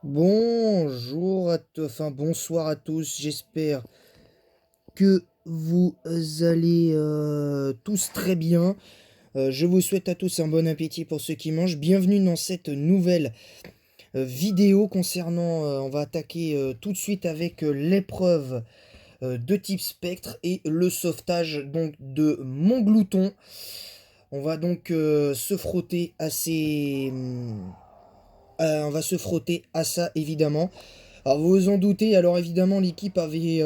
Bonjour enfin bonsoir à tous, j'espère que vous allez tous très bien. Je vous souhaite à tous un bon appétit pour ceux qui mangent. Bienvenue dans cette nouvelle vidéo concernant, on va attaquer tout de suite avec l'épreuve de type spectre et le sauvetage donc de mon glouton. On va donc se frotter à on va se frotter à ça évidemment. Alors vous vous en doutez, alors évidemment l'équipe avait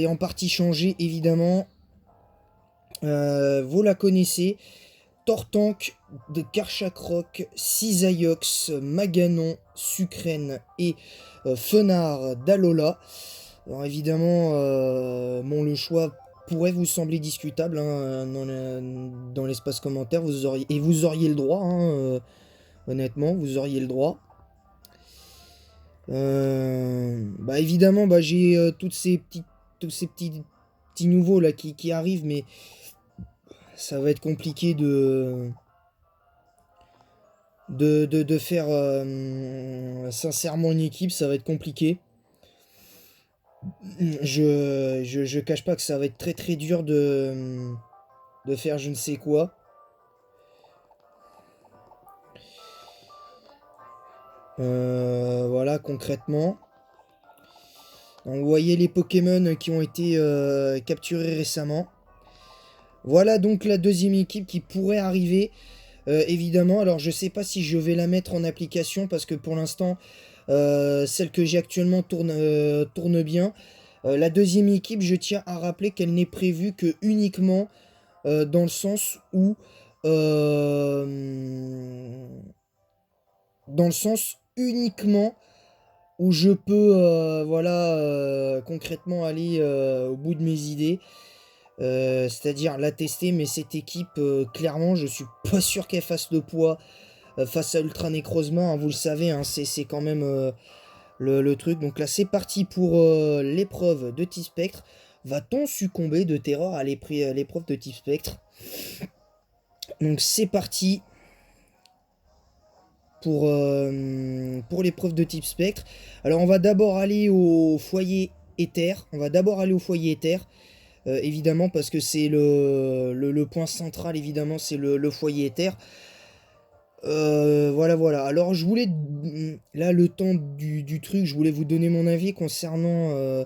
en partie changé évidemment. Vous la connaissez. Tortank de Karchakrok, Cisaiox, Maganon, Sucrène et Fenard d'Alola. Alors évidemment, bon, le choix pourrait vous sembler discutable hein, dans l'espace commentaire. Vous auriez le droit, hein, honnêtement, vous auriez le droit. Bah évidemment, bah j'ai tous ces petits nouveaux là qui arrivent, mais ça va être compliqué de faire sincèrement une équipe, ça va être compliqué. Je cache pas que ça va être très très dur de faire je ne sais quoi. Voilà, concrètement. Donc, vous voyez les Pokémon qui ont été capturés récemment. Voilà donc la deuxième équipe qui pourrait arriver. Évidemment, alors je sais pas si je vais la mettre en application parce que pour l'instant, celle que j'ai actuellement tourne bien. La deuxième équipe, je tiens à rappeler qu'elle n'est prévue que uniquement dans le sens où euh, dans le sens uniquement où je peux voilà concrètement aller au bout de mes idées. C'est-à-dire la tester, mais cette équipe, clairement, je suis pas sûr qu'elle fasse le poids face à Ultra Necrozma, hein, vous le savez, hein, c'est quand même le truc. Donc là, c'est parti pour l'épreuve de type spectre. Va-t-on succomber de terreur à l'épreuve de type spectre? Donc c'est parti pour l'épreuve de type spectre. Alors on va d'abord aller au foyer éther. On va d'abord aller au foyer éther. Évidemment parce que c'est le point central, évidemment, c'est le foyer éther. Voilà, voilà. Alors, je voulais, là, le temps du truc, je voulais vous donner mon avis concernant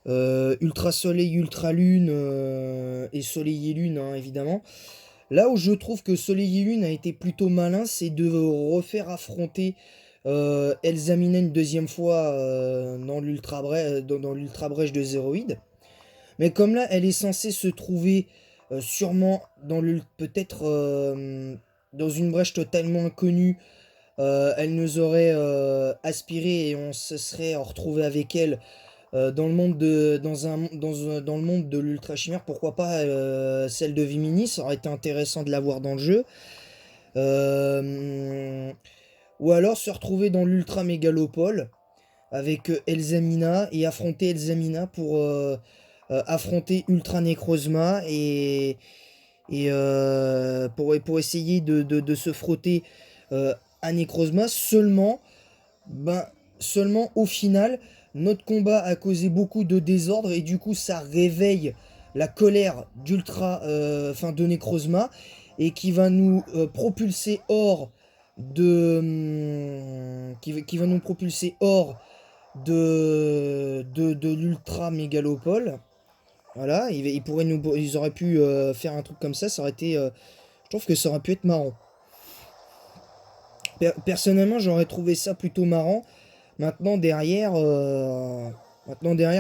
Ultra Soleil, Ultra Lune et Soleil et Lune, hein, évidemment. Là où je trouve que Soleil et Lune a été plutôt malin, c'est de refaire affronter Elzamina une deuxième fois dans l'Ultra Brèche de Zéroïde. Mais comme là, elle est censée se trouver sûrement peut-être dans une brèche totalement inconnue, elle nous aurait aspiré et on se serait retrouvé avec elle dans le monde dans le monde de l'Ultra Chimère. Pourquoi pas celle de Vimini, ça aurait été intéressant de la voir dans le jeu. Euh, ou alors se retrouver dans l'Ultra Mégalopole avec Elzamina et affronter Elzamina pour affronter Ultra Necrozma et pour essayer de se frotter à Necrozma. Ben, seulement au final, notre combat a causé beaucoup de désordre et du coup ça réveille la colère enfin de Necrozma et qui va nous propulser hors qui va nous propulser hors de l'ultra mégalopole. Voilà, ils auraient pu faire un truc comme ça aurait été, je trouve que ça aurait pu être marrant. Personnellement, j'aurais trouvé ça plutôt marrant. Maintenant derrière,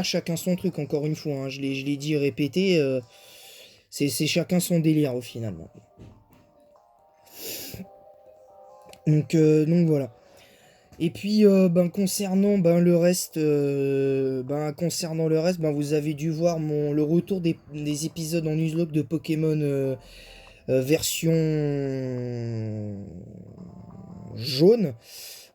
chacun son truc. Encore une fois, hein, je l'ai dit, répété, c'est chacun son délire au final. Donc voilà. Et puis concernant le reste, ben, vous avez dû voir le retour des épisodes en Nuzlocke de Pokémon version jaune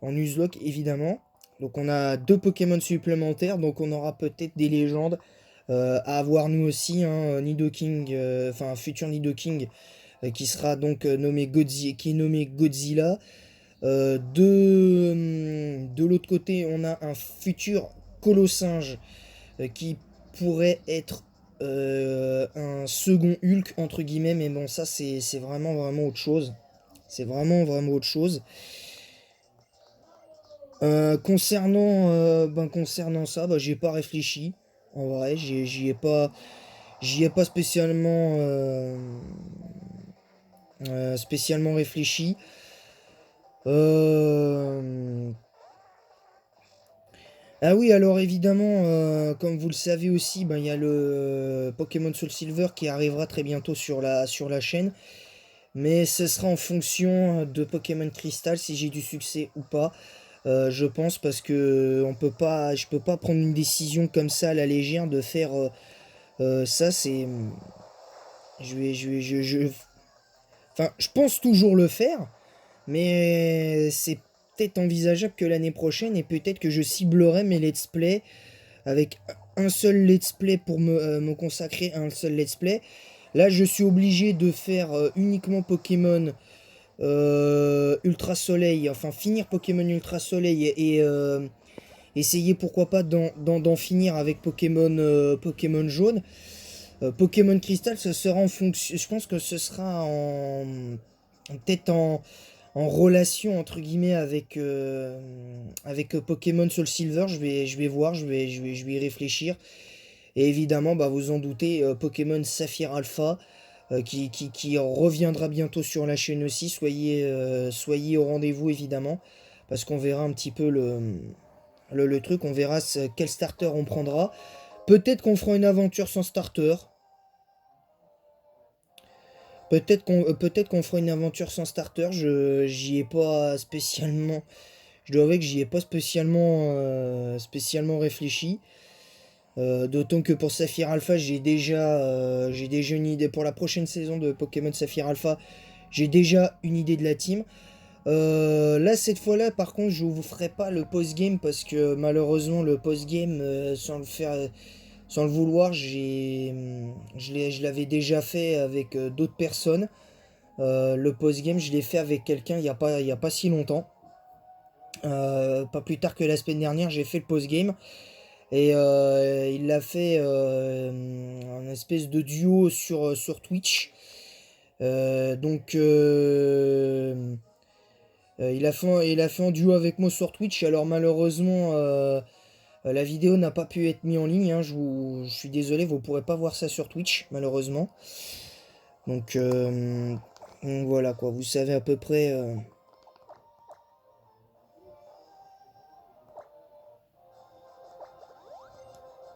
en Nuzlocke évidemment. Donc on a 2 Pokémon supplémentaires, donc on aura peut-être des légendes à avoir nous aussi, hein, Nidoking, enfin futur Nidoking qui sera donc qui est nommé Godzilla. De l'autre côté, on a un futur Colossinge qui pourrait être un second Hulk, entre guillemets, mais bon, ça, c'est vraiment, vraiment autre chose. C'est vraiment, vraiment autre chose. Concernant ça, bah, j'ai pas réfléchi. En vrai, j'y ai pas spécialement, spécialement réfléchi. Euh, Ah oui, alors évidemment, comme vous le savez aussi, ben, il y a le Pokémon Soul Silver qui arrivera très bientôt sur la chaîne. Mais ce sera en fonction de Pokémon Crystal si j'ai du succès ou pas. Je pense parce que je peux pas prendre une décision comme ça à la légère de faire ça. C'est, enfin, je pense toujours le faire, mais c'est peut-être envisageable que l'année prochaine et peut-être que je ciblerai mes let's play avec un seul let's play pour me consacrer à un seul let's play. Là, je suis obligé de faire uniquement Pokémon Ultra Soleil, enfin finir Pokémon Ultra Soleil et essayer pourquoi pas d'en finir avec Pokémon, Pokémon Jaune. Pokémon Crystal, ce sera en fonction. Je pense que ce sera peut-être en relation entre guillemets avec Pokémon Soul Silver. Je vais voir, je vais y réfléchir. Et évidemment, bah, vous en doutez, Pokémon Saphir Alpha qui reviendra bientôt sur la chaîne aussi. Soyez au rendez-vous évidemment, parce qu'on verra un petit peu le truc. On verra quel starter on prendra. Peut-être qu'on fera une aventure sans starter. Peut-être qu'on fera une aventure sans starter. J'y ai pas spécialement. Je dois avouer que j'y ai pas spécialement réfléchi. D'autant que pour Saphir Alpha, j'ai déjà une idée. Pour la prochaine saison de Pokémon Saphir Alpha, j'ai déjà une idée de la team. Là, cette fois-là, par contre, je vous ferai pas le post-game parce que malheureusement, le post-game, sans le vouloir, je l'avais déjà fait avec d'autres personnes. Le post-game, je l'ai fait avec quelqu'un il y a pas si longtemps. Pas plus tard que la semaine dernière, j'ai fait le post-game. Et il l'a fait en espèce de duo sur Twitch. Donc il a fait en duo avec moi sur Twitch. Alors malheureusement la vidéo n'a pas pu être mise en ligne. Hein. Je suis désolé, vous pourrez pas voir ça sur Twitch malheureusement. Donc, donc voilà quoi, vous savez à peu près.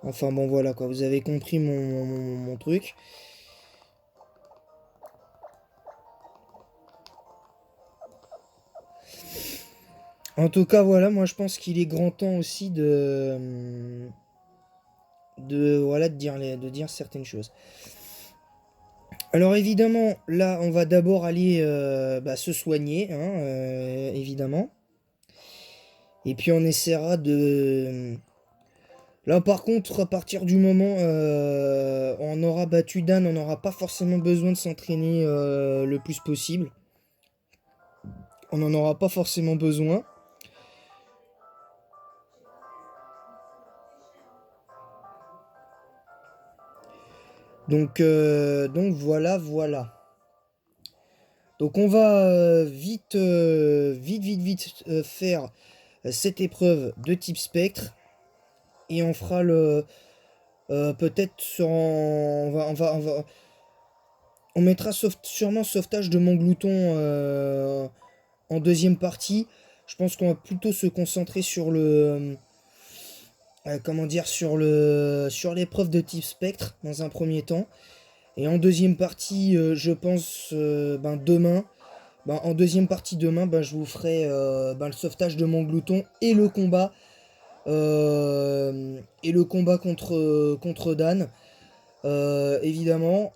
Enfin bon voilà quoi, vous avez compris mon truc. En tout cas, voilà, moi je pense qu'il est grand temps aussi voilà, de dire certaines choses. Alors évidemment, là, on va d'abord aller bah, se soigner, hein, évidemment. Et puis on essaiera de... Là, par contre, à partir du moment on aura battu Dan, on n'aura pas forcément besoin de s'entraîner le plus possible. On n'en aura pas forcément besoin. Donc voilà, voilà. Donc on va vite faire cette épreuve de type spectre. Et on fera le... peut-être on mettra sûrement sauvetage de mon glouton en deuxième partie. Je pense qu'on va plutôt se concentrer sur le... comment dire, sur l'épreuve de type spectre dans un premier temps. Et en deuxième partie, je pense, ben, demain, ben, en deuxième partie demain, ben, je vous ferai ben, le sauvetage de mon glouton et le combat contre Dan. Évidemment,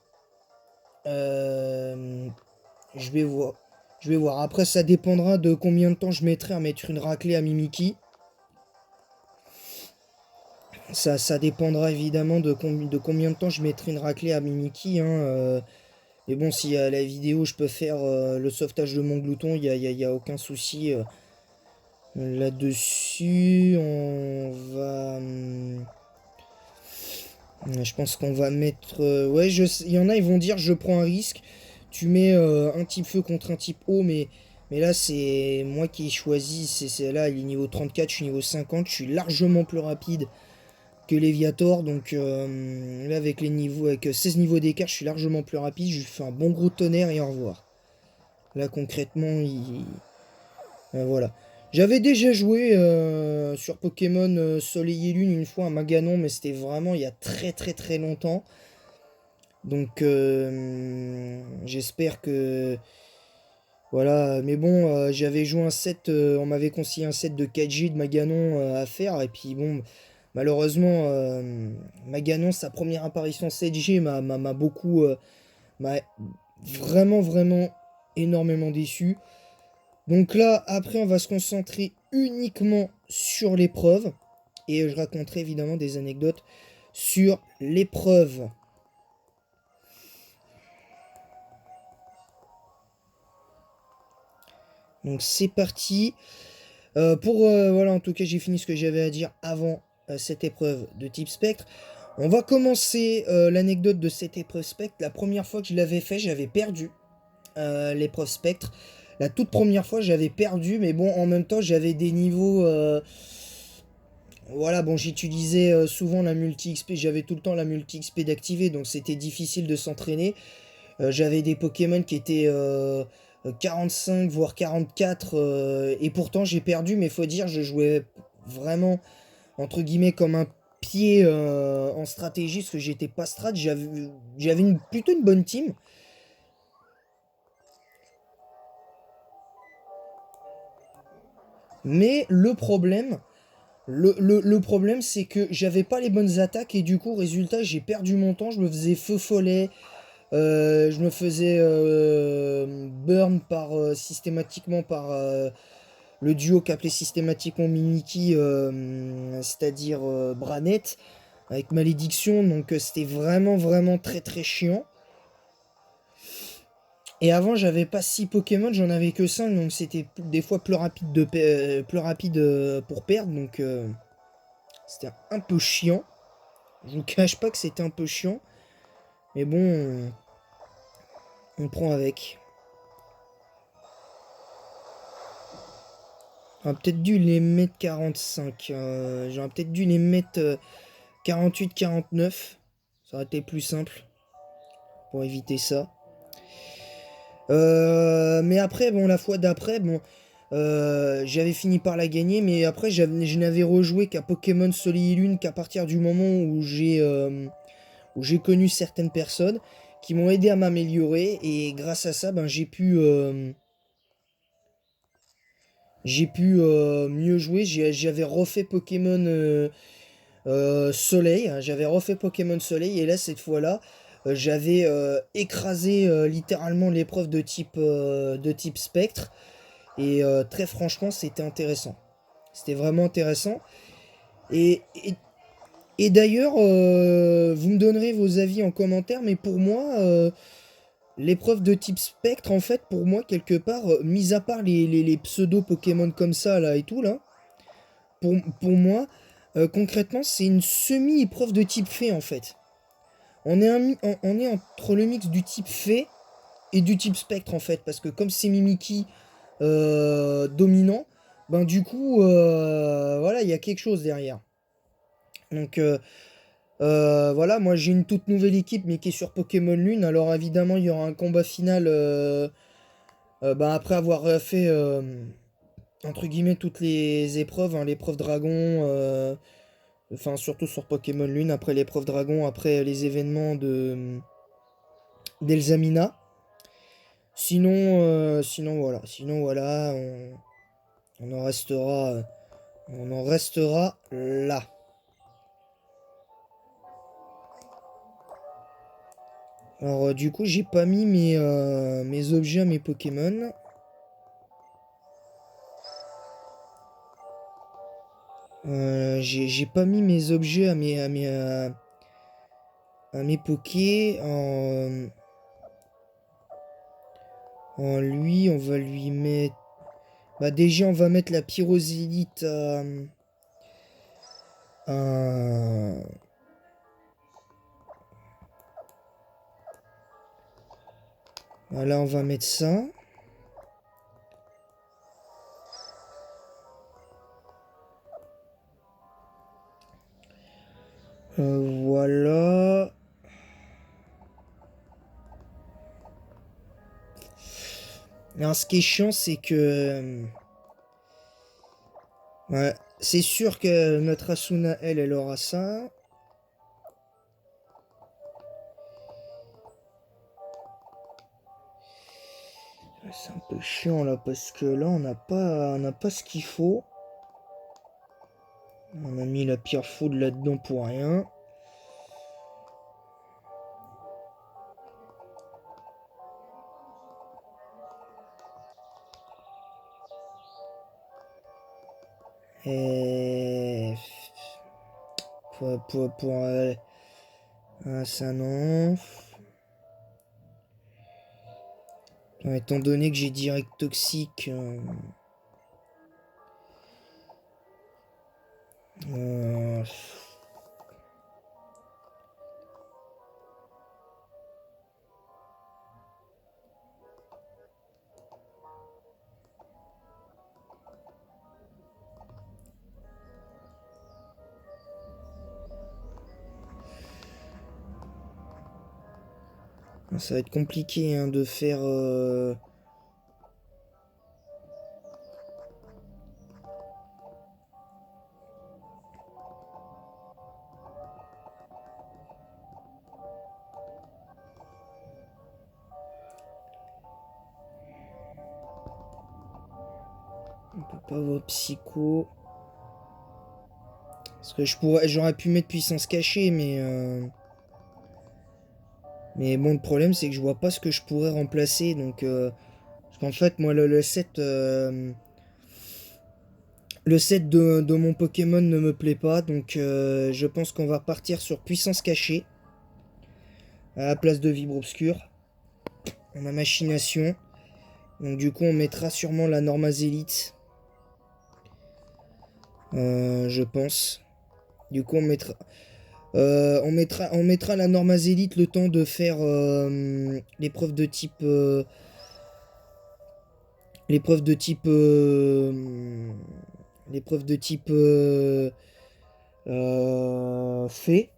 euh, je vais voir. Je vais voir. Après, ça dépendra de combien de temps je mettrai à mettre une raclée à Mimiki. Ça dépendra évidemment de combien de temps je mettrai une raclée à Mimiki. Hein, Mais bon, si à la vidéo, je peux faire le sauvetage de mon glouton, y a aucun souci là-dessus. On va... je pense qu'on va mettre... ouais, il y en a, ils vont dire, je prends un risque. Tu mets un type feu contre un type eau, mais là, c'est moi qui ai choisi. Là, il est niveau 34, je suis niveau 50. Je suis largement plus rapide que Léviator. Donc là, avec les niveaux, avec 16 niveaux d'écart, je suis largement plus rapide. Je lui fais un bon gros tonnerre et au revoir. Là, concrètement, voilà. J'avais déjà joué sur Pokémon Soleil et Lune une fois à Maganon, mais c'était vraiment il y a très très très longtemps. Donc j'espère que... Voilà, mais bon, j'avais joué un set, on m'avait conseillé un set de 4G de Maganon à faire, et puis bon, malheureusement, Maganon, sa première apparition 7G m'a beaucoup, m'a vraiment, vraiment énormément déçu. Donc là, après, on va se concentrer uniquement sur l'épreuve, et je raconterai évidemment des anecdotes sur l'épreuve. Donc c'est parti. Voilà, en tout cas, j'ai fini ce que j'avais à dire avant cette épreuve de type spectre. On va commencer l'anecdote de cette épreuve spectre. La première fois que je l'avais fait, j'avais perdu l'épreuve spectre. La toute première fois, j'avais perdu, mais bon, en même temps, j'avais des niveaux... voilà, bon, j'utilisais souvent la multi-XP, j'avais tout le temps la multi-XP d'activer, donc c'était difficile de s'entraîner. J'avais des Pokémon qui étaient 45 voire 44 et pourtant j'ai perdu, mais faut dire je jouais vraiment entre guillemets comme un pied en stratégie parce que j'étais pas strat, j'avais plutôt une bonne team. Mais le problème c'est que j'avais pas les bonnes attaques et du coup résultat j'ai perdu mon temps, je me faisais feu follet. Je me faisais burn systématiquement par le duo qu'appelait systématiquement Mimiki, c'est-à-dire Branette, avec Malédiction. Donc c'était vraiment vraiment très très chiant. Et avant j'avais pas 6 Pokémon, j'en avais que 5, donc c'était des fois plus rapide, plus rapide pour perdre. Donc c'était un peu chiant. Je vous cache pas que c'était un peu chiant. Mais bon, on prend avec. J'aurais peut-être dû les mettre 45. J'aurais peut-être dû les mettre 48-49. Ça aurait été plus simple pour éviter ça. Mais après, bon, la fois d'après, bon, j'avais fini par la gagner. Mais après, je n'avais rejoué qu'à Pokémon Soleil et Lune qu'à partir du moment où j'ai connu certaines personnes qui m'ont aidé à m'améliorer. Et grâce à ça, ben, j'ai pu mieux jouer. J'avais refait Pokémon Soleil. J'avais refait Pokémon Soleil. Et là, cette fois-là, j'avais écrasé littéralement l'épreuve de type Spectre. Et très franchement, c'était intéressant. C'était vraiment intéressant. Et, et, et d'ailleurs, vous me donnerez vos avis en commentaire. Mais pour moi, l'épreuve de type Spectre, en fait, pour moi, quelque part, mis à part les pseudo-Pokémon comme ça, là, et tout, là, pour moi, concrètement, c'est une semi-épreuve de type fée, en fait. On est entre le mix du type fée et du type spectre, en fait. Parce que comme c'est Mimiki dominant, ben du coup, voilà, il y a quelque chose derrière. Donc, voilà, moi j'ai une toute nouvelle équipe, mais qui est sur Pokémon Lune. Alors évidemment, il y aura un combat final ben, après avoir fait, entre guillemets, toutes les épreuves. Hein, l'épreuve dragon, enfin surtout sur Pokémon Lune, après l'épreuve dragon, après les événements d'Elzamina. Sinon voilà, on en restera, on en restera là. Alors du coup, j'ai pas mis mes objets à mes Pokémon. J'ai pas mis mes objets à mes Pokés. Lui, on va lui mettre... Bah déjà, on va mettre la pyrosélite à... Voilà, on va mettre ça. Voilà. Alors, ce qui est chiant, c'est que... ouais, c'est sûr que notre Asuna, elle aura ça. C'est un peu chiant là, parce que là, on n'a pas ce qu'il faut. On a mis la pierre foudre là-dedans pour rien. Et... ah, ça non. Étant donné que j'ai direct toxique... euh, ça va être compliqué hein, de faire... on peut pas avoir psycho. Parce que j'aurais pu mettre puissance cachée, mais bon, le problème, c'est que je vois pas ce que je pourrais remplacer. Donc, parce qu'en fait, moi, le set de mon Pokémon ne me plaît pas. Donc, je pense qu'on va partir sur puissance cachée. À la place de Vibre Obscur. On a machination. Donc, du coup, on mettra sûrement la Normazélite. Je pense. Du coup, on mettra la Normazélite le temps de faire l'épreuve de type... l'épreuve de type... l'épreuve de type... fée.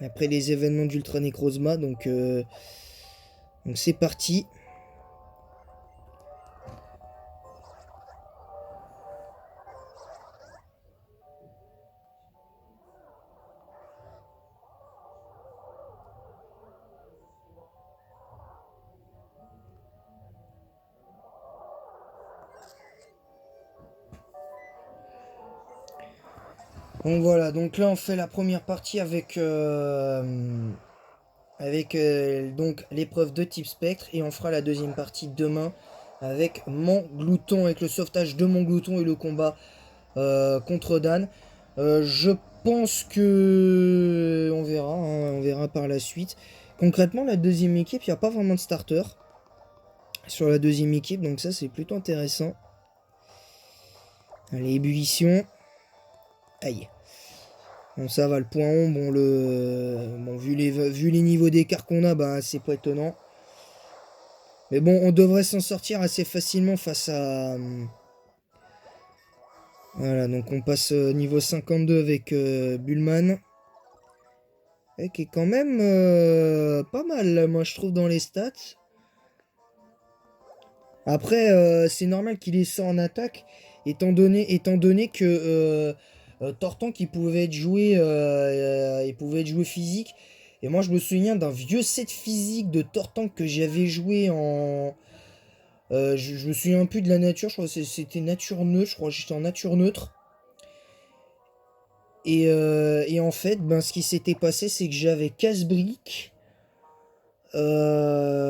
Après les événements d'Ultra Necrozma. Donc c'est parti. Donc voilà, donc là on fait la première partie avec donc l'épreuve de type spectre et on fera la deuxième partie demain avec mon glouton, avec le sauvetage de mon glouton et le combat contre Dan. Je pense que on verra, hein, on verra par la suite. Concrètement, la deuxième équipe, il n'y a pas vraiment de starter sur la deuxième équipe, donc ça c'est plutôt intéressant. Allez, ébullition. Aïe. Bon, ça va, le point on, bon, vu les niveaux d'écart qu'on a, bah, c'est pas étonnant. Mais bon, on devrait s'en sortir assez facilement face à... voilà, donc on passe niveau 52 avec Bullman. Et qui est quand même pas mal, moi, je trouve, dans les stats. Après, c'est normal qu'il ait ça en attaque, étant donné que Tortank, il pouvait être joué physique. Et moi, je me souviens d'un vieux set physique de Tortank que j'avais joué en... je me souviens plus de la nature, je crois que c'était nature neutre, je crois que j'étais en nature neutre. Et en fait, ben, ce qui s'était passé, c'est que j'avais casse-brique. Euh...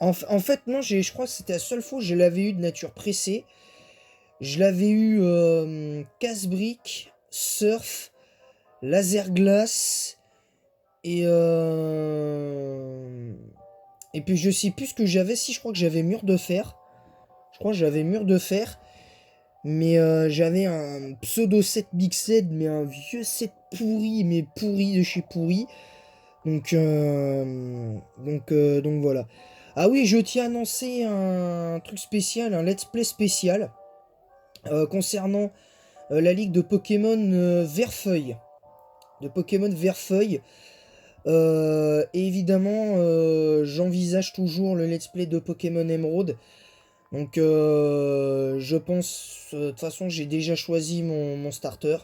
en fait, non, je crois que c'était la seule fois où je l'avais eu de nature pressée. Je l'avais eu casse-brique, surf, laser glace et Et puis je sais plus ce que j'avais, si je crois que j'avais mur de fer. Je crois que j'avais mur de fer. Mais j'avais un pseudo 7 Big 7, mais un vieux 7 pourri, mais pourri de chez pourri. Donc voilà. Ah oui, je tiens à annoncer un truc spécial, un let's play spécial concernant la ligue de Pokémon Vert-Feuille. De Pokémon Vert-Feuille. Et évidemment, j'envisage toujours le let's play de Pokémon Emerald. Donc je pense, de toute façon, j'ai déjà choisi mon starter.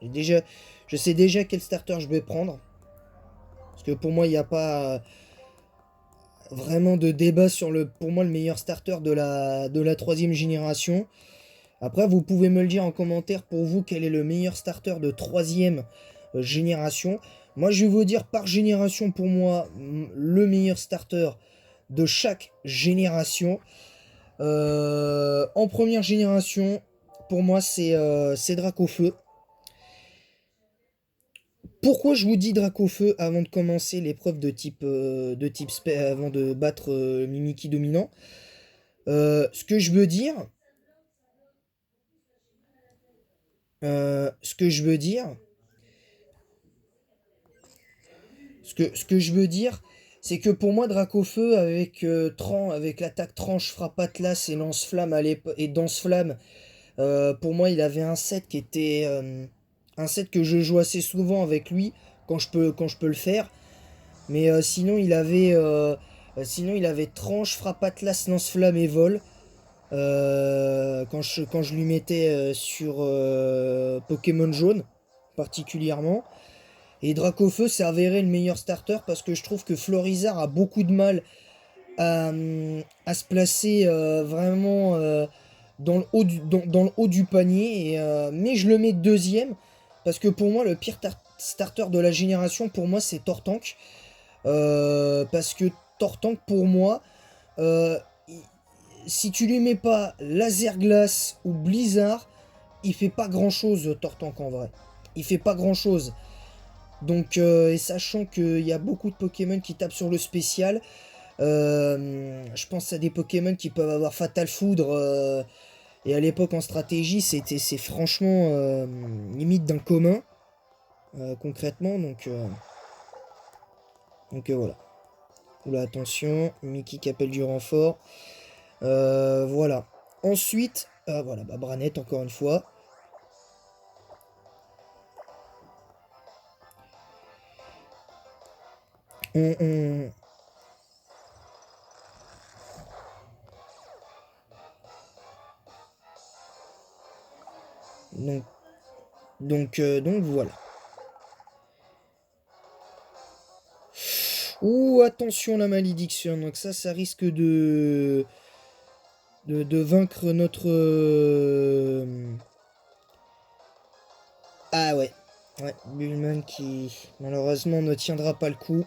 Je sais déjà quel starter je vais prendre. Parce que pour moi, il n'y a pas vraiment de débat sur pour moi, le meilleur starter de la troisième génération. Après, vous pouvez me le dire en commentaire pour vous quel est le meilleur starter de troisième génération. Moi, je vais vous dire par génération, pour moi, le meilleur starter de chaque génération. En première génération, pour moi, c'est Dracofeu. Pourquoi je vous dis Dracofeu avant de commencer l'épreuve avant de battre Mimikyu dominant? Ce que je veux dire, ce que je veux dire, ce que je veux dire, c'est que pour moi Dracofeu avec l'attaque tranche, frappe atlas et lance-flamme et danse-flamme, pour moi il avait un set qui était un set que je joue assez souvent avec lui quand je peux le faire. Mais sinon il avait tranche, frappe atlas, lance-flamme et vol. Quand je lui mettais sur Pokémon jaune, particulièrement. Et Dracofeu s'est avéré le meilleur starter parce que je trouve que Florizard a beaucoup de mal à se placer vraiment dans le haut du panier. Mais je le mets deuxième parce que pour moi, le pire starter de la génération, pour moi, c'est Tortank. Parce que Tortank, pour moi, euh, si tu lui mets pas Laser Glace ou Blizzard, il fait pas grand chose, Tortank en vrai. Il fait pas grand chose. Donc, et sachant qu'il y a beaucoup de Pokémon qui tapent sur le spécial, je pense à des Pokémon qui peuvent avoir Fatal Foudre. Et à l'époque en stratégie, c'est franchement limite d'un commun, concrètement. Donc voilà. Oula, attention, Mickey qui appelle du renfort. Voilà. Ensuite, voilà, bah, Branette encore une fois. On- Donc, donc voilà. Ouh, attention la malédiction. Donc ça risque de vaincre notre... Ah ouais. Ouais, Bullman qui malheureusement ne tiendra pas le coup.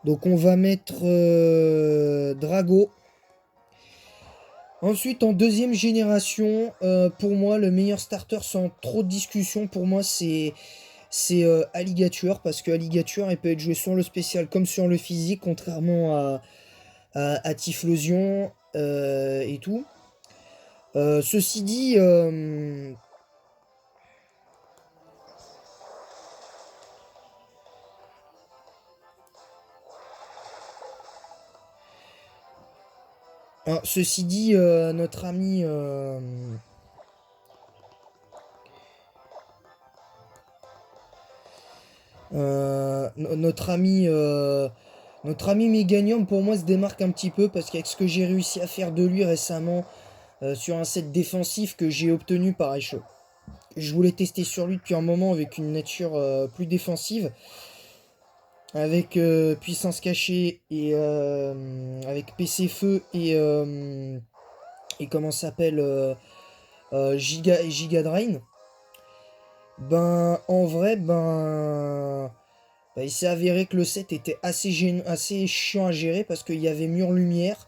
Donc on va mettre Drago. Ensuite, en deuxième génération, pour moi, le meilleur starter sans trop de discussion, pour moi, c'est Alligator, parce que Alligator, il peut être joué sur le spécial comme sur le physique, contrairement à Typhlosion et tout. Ceci dit, notre ami... notre ami Meganium, pour moi, se démarque un petit peu, parce qu'avec ce que j'ai réussi à faire de lui récemment, sur un set défensif que j'ai obtenu, pareil, je voulais tester sur lui depuis un moment avec une nature plus défensive, avec puissance cachée et avec PC Feu et comment ça s'appelle Giga Drain. Ben en vrai il s'est avéré que le set était assez chiant à gérer parce qu'il y avait mur lumière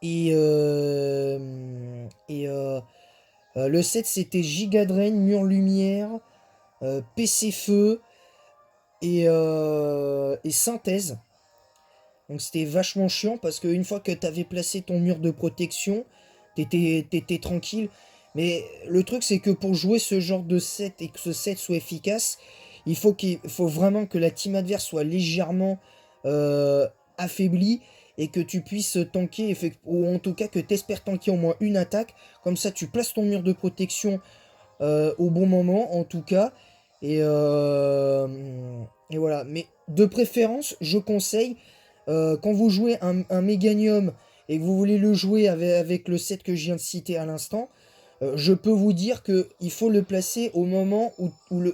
et le set c'était Giga Drain, mur lumière, PC Feu et synthèse. Donc c'était vachement chiant parce qu'une fois que tu avais placé ton mur de protection, t'étais tranquille. Mais le truc c'est que pour jouer ce genre de set et que ce set soit efficace, il faut vraiment que la team adverse soit légèrement affaiblie et que tu puisses tanker, ou en tout cas que tu espères tanker au moins une attaque. Comme ça tu places ton mur de protection au bon moment en tout cas. Et, euh, et voilà. Mais de préférence, je conseille, quand vous jouez un Meganium et que vous voulez le jouer avec le set que je viens de citer à l'instant, je peux vous dire qu'il faut le placer au moment où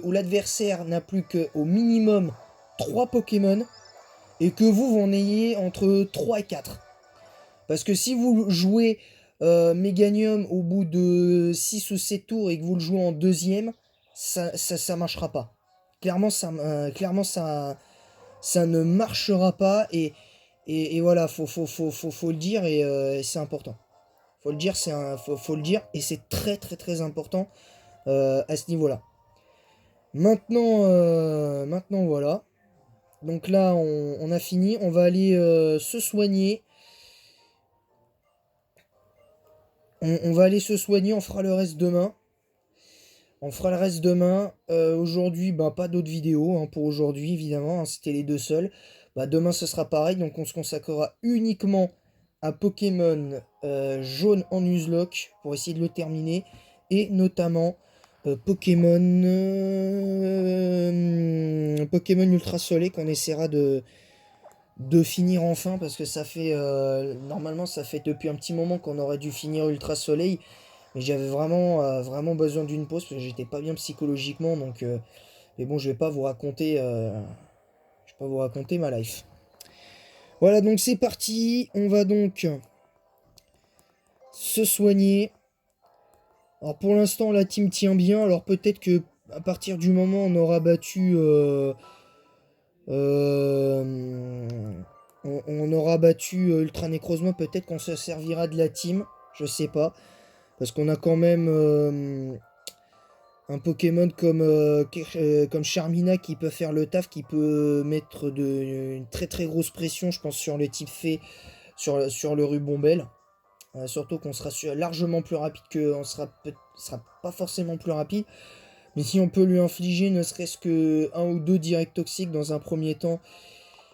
l'adversaire n'a plus qu'au minimum 3 Pokémon et que vous en ayez entre 3 et 4. Parce que si vous jouez Meganium au bout de 6 ou 7 tours et que vous le jouez en deuxième, ça marchera pas. Clairement, ça ne marchera pas. Et voilà, faut le dire et c'est important. Faut le dire, faut le dire et c'est très très très important à ce niveau-là. Maintenant voilà. Donc là, on a fini. On va aller se soigner. On va aller se soigner, on fera le reste demain. On fera le reste demain. Aujourd'hui, bah, pas d'autres vidéos hein, pour aujourd'hui, évidemment. Hein, c'était les deux seuls. Bah, demain, ce sera pareil. Donc, on se consacrera uniquement à Pokémon jaune en Nuzlocke pour essayer de le terminer. Et notamment Pokémon Ultra Soleil qu'on essaiera de finir enfin. Parce que ça fait... normalement, ça fait depuis un petit moment qu'on aurait dû finir Ultra Soleil. Mais j'avais vraiment besoin d'une pause parce que j'étais pas bien psychologiquement. Donc, mais bon, je vais pas vous raconter, ma life. Voilà, donc c'est parti. On va donc se soigner. Alors pour l'instant, la team tient bien. Alors peut-être que à partir du moment où on aura battu, on aura battu Ultra Necrozma, peut-être qu'on se servira de la team. Je sais pas. Parce qu'on a quand même un Pokémon comme Charmina qui peut faire le taf, qui peut mettre une très très grosse pression, je pense, sur le type Fée, sur le Rubombelle. Surtout qu'on sera largement plus rapide que... sera pas forcément plus rapide. Mais si on peut lui infliger ne serait-ce que un ou deux directs toxiques dans un premier temps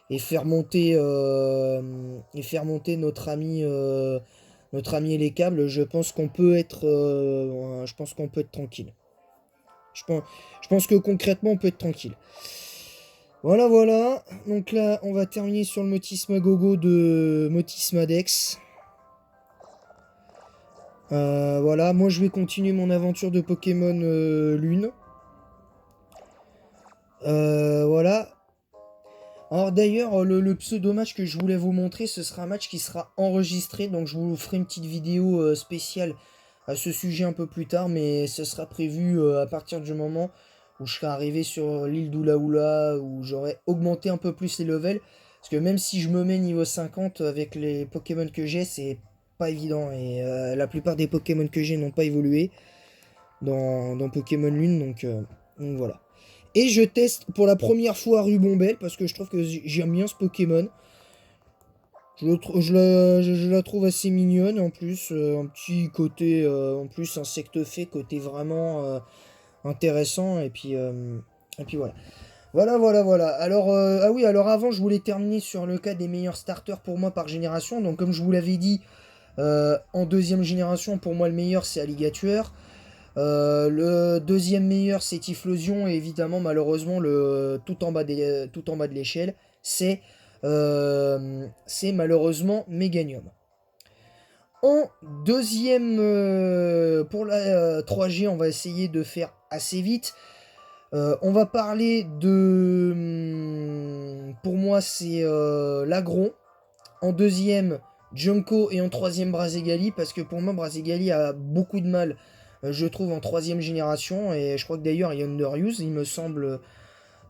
et faire monter, notre ami les câbles, je pense qu'on peut être tranquille. Je pense que concrètement, on peut être tranquille. Voilà, voilà. Donc là, on va terminer sur le Motisma Gogo de Motisma Dex. Voilà, moi je vais continuer mon aventure de Pokémon Lune. Voilà. Alors d'ailleurs, le pseudo-match que je voulais vous montrer, ce sera un match qui sera enregistré. Donc je vous ferai une petite vidéo spéciale à ce sujet un peu plus tard. Mais ce sera prévu à partir du moment où je serai arrivé sur l'île d'Oulaoula, où j'aurai augmenté un peu plus les levels. Parce que même si je me mets niveau 50 avec les Pokémon que j'ai, c'est pas évident. Et la plupart des Pokémon que j'ai n'ont pas évolué dans Pokémon Lune. Donc voilà. Et je teste pour la première fois Rubombelle parce que je trouve que j'aime bien ce Pokémon. Je la trouve assez mignonne en plus. Un petit côté, en plus insecte fait, côté vraiment intéressant. Et puis voilà. Voilà. Alors, ah oui, alors avant, je voulais terminer sur le cas des meilleurs starters pour moi par génération. Donc, comme je vous l'avais dit, en deuxième génération, pour moi, le meilleur, c'est Alligator. Le deuxième meilleur, c'est Typhlosion. Et évidemment, malheureusement, tout en bas de l'échelle, c'est malheureusement Meganium. En deuxième, pour la 3G, on va essayer de faire assez vite. On va parler pour moi, c'est Lagron. En deuxième, Junko. Et en troisième, Brazegali. Parce que pour moi, Brazegali a beaucoup de mal, je trouve, en troisième génération. Et je crois que d'ailleurs, il y a Underuse, il me semble,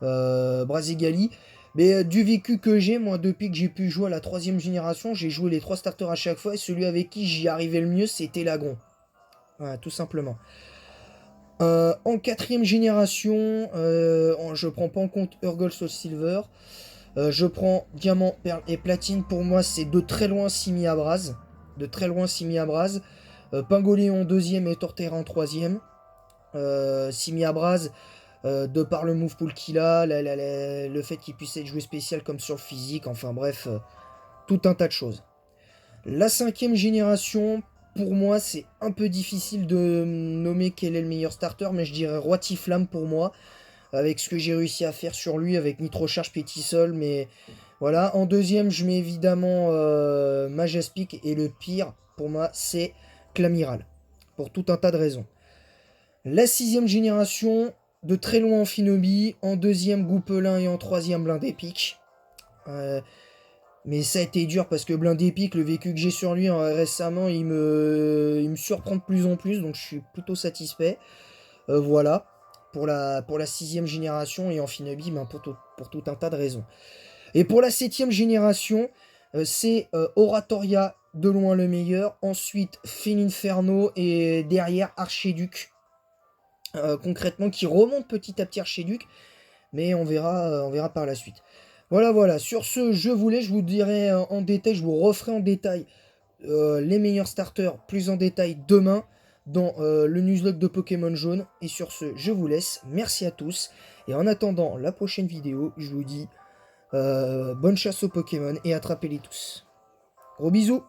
Brazegali. Mais du vécu que j'ai, moi, depuis que j'ai pu jouer à la troisième génération, j'ai joué les 3 starters à chaque fois. Et celui avec qui j'y arrivais le mieux, c'était Lagron. Voilà, tout simplement. En quatrième génération, je prends pas en compte Urgol Soul Silver. Je prends diamant, perle et platine. Pour moi, c'est de très loin Simi Abraz. De très loin Simi Abraz. Pingoléon en deuxième et Torterra en troisième. Simi Abraz, de par le move pool qu'il a, le fait qu'il puisse être joué spécial comme sur le physique, enfin bref, tout un tas de choses. La cinquième génération, pour moi, c'est un peu difficile de nommer quel est le meilleur starter, mais je dirais Roi Tiflam pour moi, avec ce que j'ai réussi à faire sur lui, avec Nitrocharge, Pétisol, mais voilà. En deuxième, je mets évidemment Majaspic, et le pire, pour moi, c'est Clamiral, pour tout un tas de raisons. La sixième génération, de très loin Amphinobi, en deuxième Goupelin et en troisième Blindé Pique. Mais ça a été dur parce que Blindé Pique, le vécu que j'ai sur lui récemment, il me surprend de plus en plus, donc je suis plutôt satisfait. Voilà, pour la sixième génération, et Amphinobi, ben, pour tout un tas de raisons. Et pour la septième génération, c'est Oratoria, de loin le meilleur, ensuite Félinferno, et derrière Archéduc. Concrètement, qui remonte petit à petit Archéduc, mais on verra par la suite. Voilà, voilà. Sur ce, je vous dirai en détail, je vous referai en détail les meilleurs starters plus en détail demain dans le newslog de Pokémon Jaune. Et sur ce, je vous laisse. Merci à tous. Et en attendant la prochaine vidéo, je vous dis bonne chasse aux Pokémon et attrapez-les tous. Gros bisous.